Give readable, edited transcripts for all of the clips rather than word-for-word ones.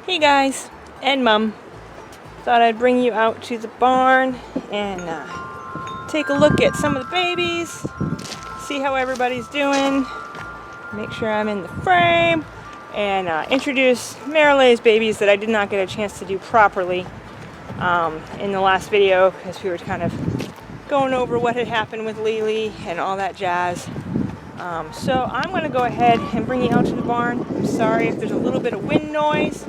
Hey guys, and Mom. Thought I'd bring you out to the barn and take a look at some of the babies, see how everybody's doing, make sure I'm in the frame, and introduce Marilee's babies that I did not get a chance to do properly in the last video because we were kind of going over what had happened with Lily and all that jazz. So I'm going to go ahead and bring you out to the barn. I'm sorry if there's a little bit of wind noise.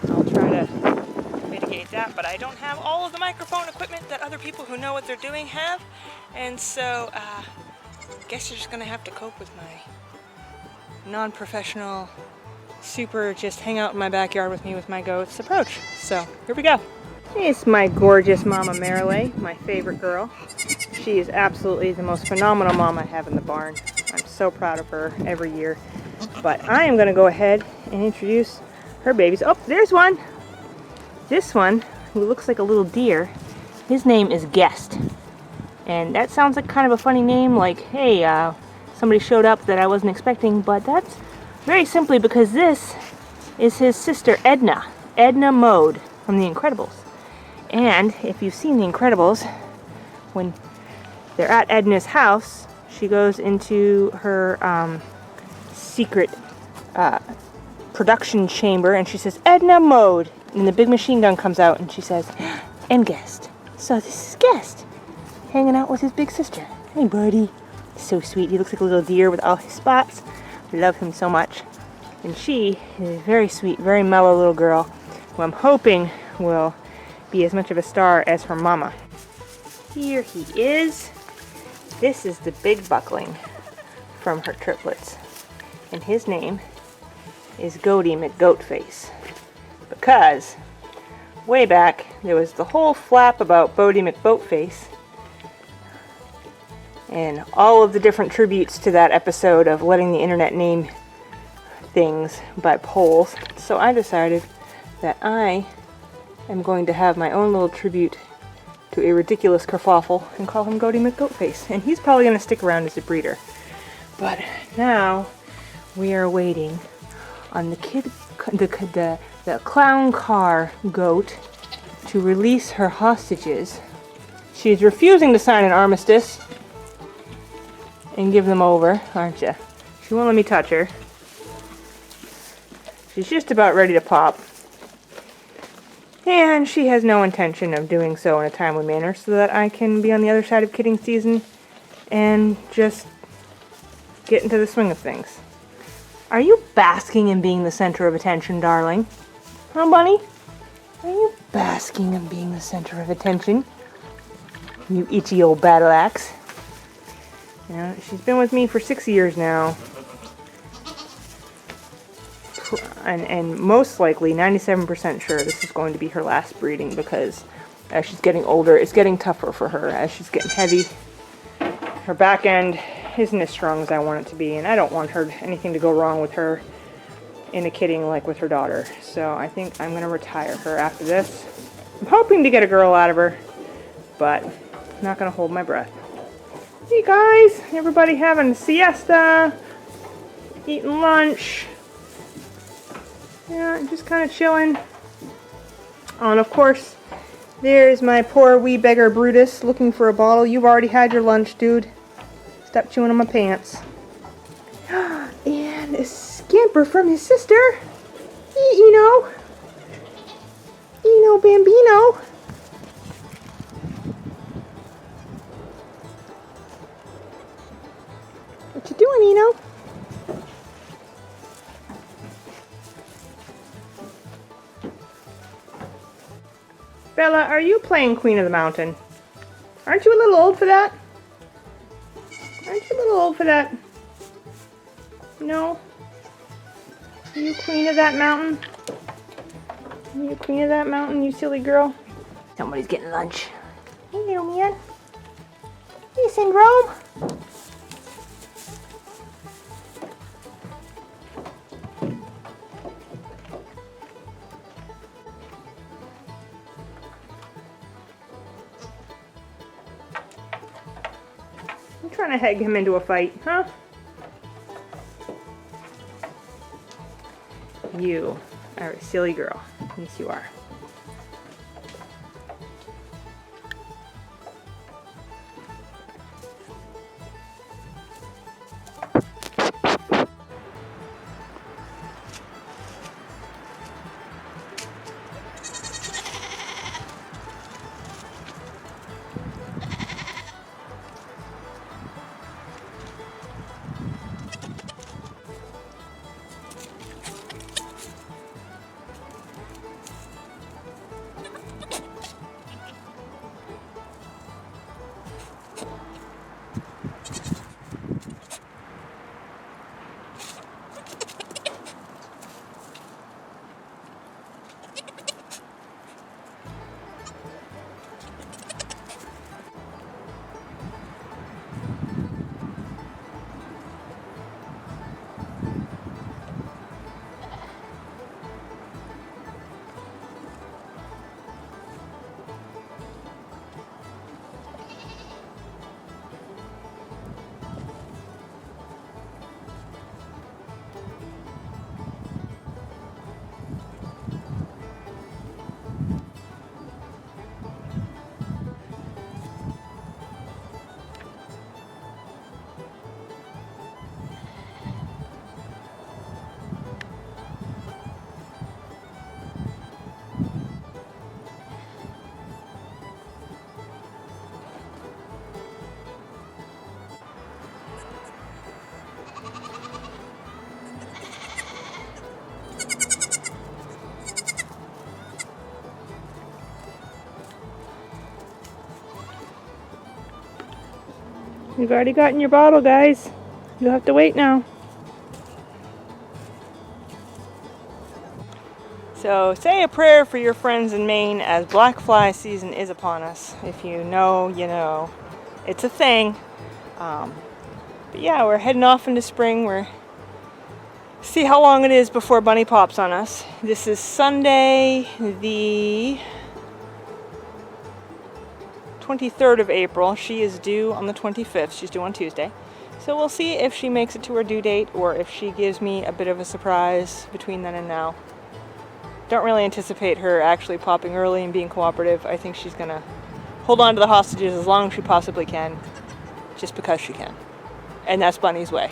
I'll try to mitigate that, but I don't have all of the microphone equipment that other people who know what they're doing have, and so I guess you're just going to have to cope with my non-professional, super just hang out in my backyard with me with my goats approach. So here we go. It's my gorgeous mama Marilee, my favorite girl. She is absolutely the most phenomenal mom I have in the barn. I'm so proud of her every year. But I am going to go ahead and introduce her babies. Oh, there's one. This one, who looks like a little deer, his name is Guest. And that sounds like kind of a funny name, like, hey, somebody showed up that I wasn't expecting, but that's very simply because this is his sister Edna Mode from The Incredibles. And if you've seen The Incredibles, when they're at Edna's house, she goes into her secret production chamber and she says, Edna Mode. And the big machine gun comes out and she says, and Guest. So this is Guest hanging out with his big sister. Hey, buddy. So sweet. He looks like a little deer with all his spots. I love him so much. And she is a very sweet, very mellow little girl who I'm hoping will be as much of a star as her mama. Here he is. This is the big buckling from her triplets. And his name is Goaty McGoatFace. Because way back there was the whole flap about Goaty McGoatFace and all of the different tributes to that episode of letting the internet name things by polls. So I decided that I am going to have my own little tribute to a ridiculous kerfuffle and call him Goaty McGoatFace. And he's probably going to stick around as a breeder. But now we are waiting on the clown car goat to release her hostages. She's refusing to sign an armistice and give them over, aren't you? She won't let me touch her. She's just about ready to pop. And she has no intention of doing so in a timely manner so that I can be on the other side of kidding season and just get into the swing of things. Are you basking in being the center of attention, darling? Huh, bunny? Are you basking in being the center of attention? You itchy old battle axe. You know, she's been with me for 6 years now. And most likely, 97% sure, this is going to be her last breeding because as she's getting older, it's getting tougher for her. As she's getting heavy, her back end isn't as strong as I want it to be, and I don't want anything to go wrong with her in a kidding like with her daughter. So I think I'm going to retire her after this. I'm hoping to get a girl out of her, but I'm not going to hold my breath. Hey guys, everybody having a siesta, eating lunch. Yeah, just kind of chilling. Oh, and of course, there's my poor wee beggar Brutus looking for a bottle. You've already had your lunch, dude. Stop chewing on my pants. And a scamper from his sister. Eno Bambino. What you doing, Eno? Bella, are you playing Queen of the Mountain? Aren't you a little old for that? Aren't you a little old for that? No? Are you queen of that mountain? Are you queen of that mountain, you silly girl? Somebody's getting lunch. Hello, man. Hey, Syndrome. I'm trying to heg him into a fight, huh? You Alright, silly girl. Yes, you are. You've already gotten your bottle, guys. You'll have to wait now. So say a prayer for your friends in Maine as black fly season is upon us. If you know, you know. It's a thing. But yeah, we're heading off into spring. We're see how long it is before bunny pops on us. This is Sunday, the 23rd of April. She is due on the 25th. She's due on Tuesday. So we'll see if she makes it to her due date or if she gives me a bit of a surprise between then and now. Don't really anticipate her actually popping early and being cooperative. I think she's gonna hold on to the hostages as long as she possibly can, just because she can. And that's Bunny's way.